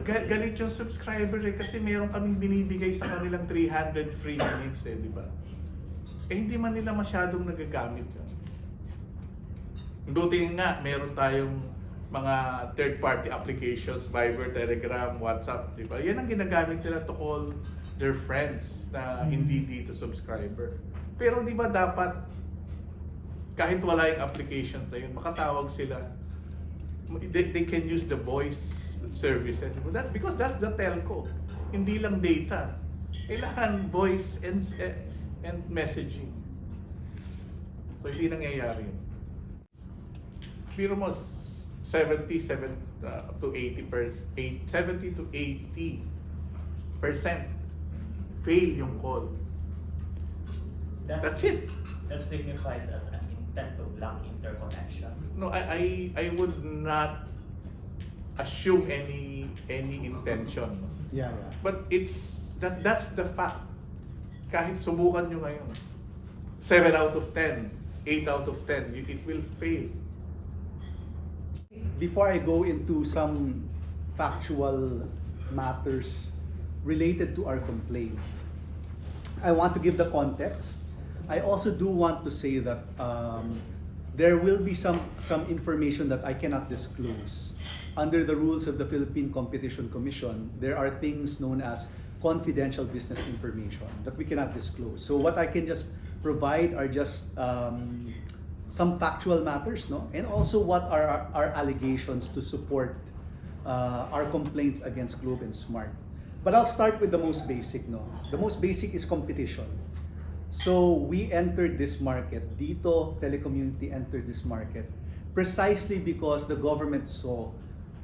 Galit yung subscriber kasi meron kaming binibigay sa kanilang 300 free minutes di ba? Hindi man nila masyadong nagagamit yun. Buti nga, meron tayong mga third-party applications, Viber, Telegram, WhatsApp, di ba? Yan ang ginagamit nila to call their friends na hindi dito subscriber. Pero di ba dapat, kahit wala yung applications na yun, makatawag sila. They can use the voice services. Because that's the telco. Hindi lang data. Kailangan voice and messaging. So hindi nangyayari yun. Pero mo 70 to 80% fail yung call. That's it. That signifies as an intent to block interconnection. No, I would not assume any intention. Yeah. But that's the fact. Kahit subukan nyo ngayon, 7 out of 10, 8 out of 10, it will fail. Before I go into some factual matters related to our complaint, I want to give the context. I also do want to say that there will be some information that I cannot disclose. Under the rules of the Philippine Competition Commission, there are things known as confidential business information that we cannot disclose. So what I can just provide are just some factual matters, no? And also what are our allegations to support our complaints against Globe and Smart. But I'll start with the most basic, no? The most basic is competition. So we entered this market, Dito Telecommunity entered this market precisely because the government saw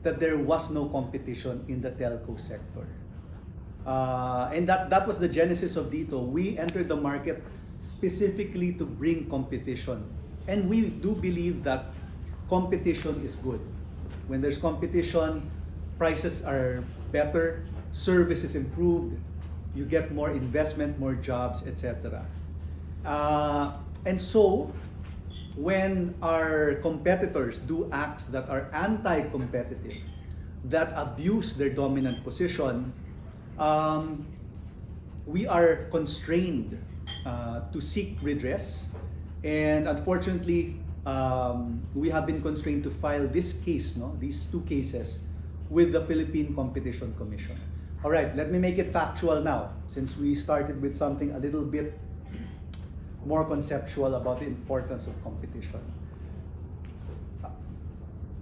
that there was no competition in the telco sector. And that was the genesis of Dito. We entered the market specifically to bring competition. And we do believe that competition is good. When there's competition, prices are better, service is improved, you get more investment, more jobs, etc. And so, when our competitors do acts that are anti-competitive, that abuse their dominant position, we are constrained to seek redress. And unfortunately, we have been constrained to file this case, these two cases, with the Philippine Competition Commission. All right, let me make it factual now, since we started with something a little bit more conceptual about the importance of competition.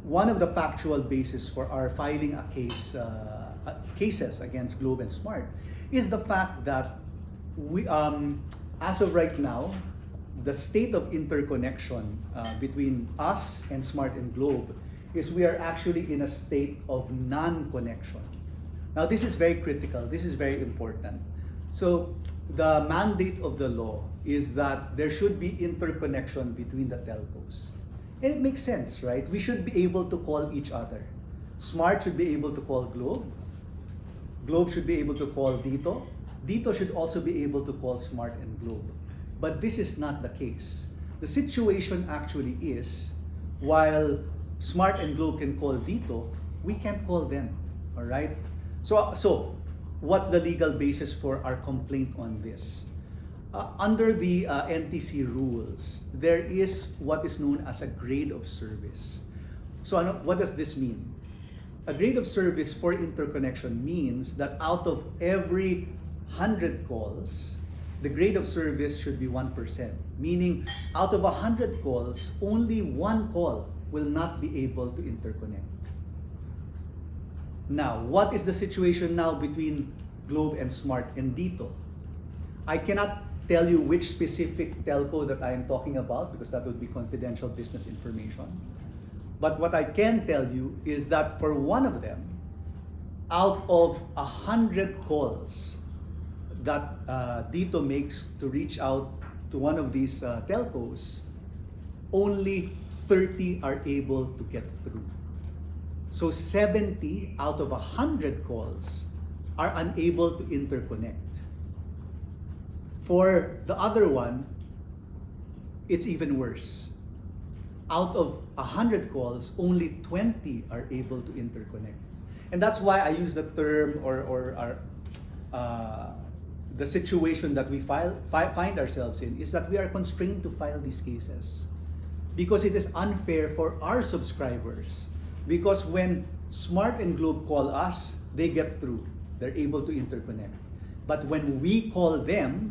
One of the factual bases for our filing a cases against Globe and Smart is the fact that we, as of right now, the state of interconnection between us and Smart and Globe is we are actually in a state of non-connection. Now this is very critical, this is very important. So the mandate of the law is that there should be interconnection between the telcos. And it makes sense, right? We should be able to call each other. Smart should be able to call Globe. Globe should be able to call Dito. Dito should also be able to call Smart and Globe. But this is not the case. The situation actually is, while Smart and Globe can call Dito, we can't call them, all right? So what's the legal basis for our complaint on this? Under the NTC rules, there is what is known as a grade of service. So what does this mean? A grade of service for interconnection means that out of every 100 calls, the grade of service should be 1%. Meaning, out of 100 calls, only one call will not be able to interconnect. Now, what is the situation now between Globe and Smart and Dito? I cannot tell you which specific telco that I am talking about because that would be confidential business information. But what I can tell you is that for one of them, out of 100 calls that Dito makes to reach out to one of these telcos, only 30 are able to get through. So 70 out of 100 calls are unable to interconnect. For the other one, it's even worse. Out of 100 calls, only 20 are able to interconnect. And that's why I use the term or our, the situation that we find ourselves in is that we are constrained to file these cases because it is unfair for our subscribers. Because when Smart and Globe call us, they get through. They're able to interconnect. But when we call them,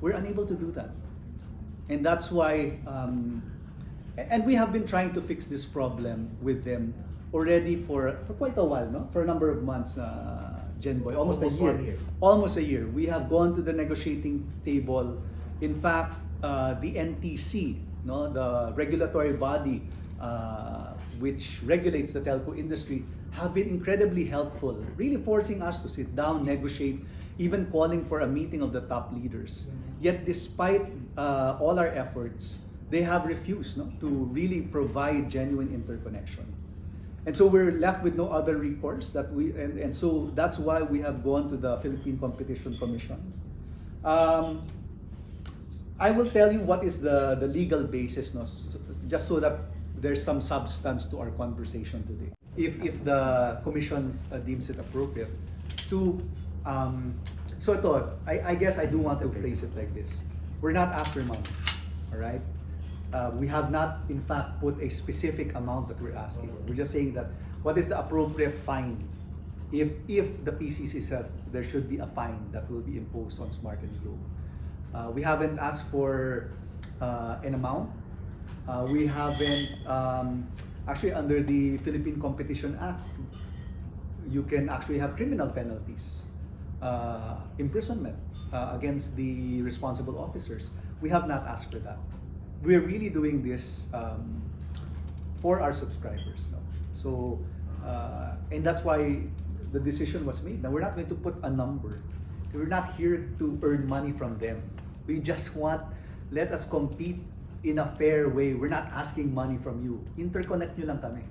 we're unable to do that. And that's why, and we have been trying to fix this problem with them already for quite a while, no? For a number of months, Genboy, almost a year. 1 year. Almost a year. We have gone to the negotiating table. In fact, the NTC, no, the regulatory body which regulates the telco industry, have been incredibly helpful, really forcing us to sit down, negotiate, even calling for a meeting of the top leaders. Yet despite all our efforts, they have refused, no, to really provide genuine interconnection. And so we're left with no other recourse and so that's why we have gone to the Philippine Competition Commission. I will tell you what is the legal basis, no, just so that there's some substance to our conversation today. If the commission deems it appropriate to so ito, I guess I do want to phrase it like this. We're not after money, all right? We have not, in fact, put a specific amount that we're asking. We're just saying that what is the appropriate fine if the PCC says there should be a fine that will be imposed on Smart and Globe. We haven't asked for an amount. We haven't, actually under the Philippine Competition Act, you can actually have criminal penalties, imprisonment against the responsible officers. We have not asked for that. We're really doing this for our subscribers. No? So, and that's why the decision was made. Now, we're not going to put a number. We're not here to earn money from them. We just want, let us compete in a fair way. We're not asking money from you. Interconnect nyo lang kami.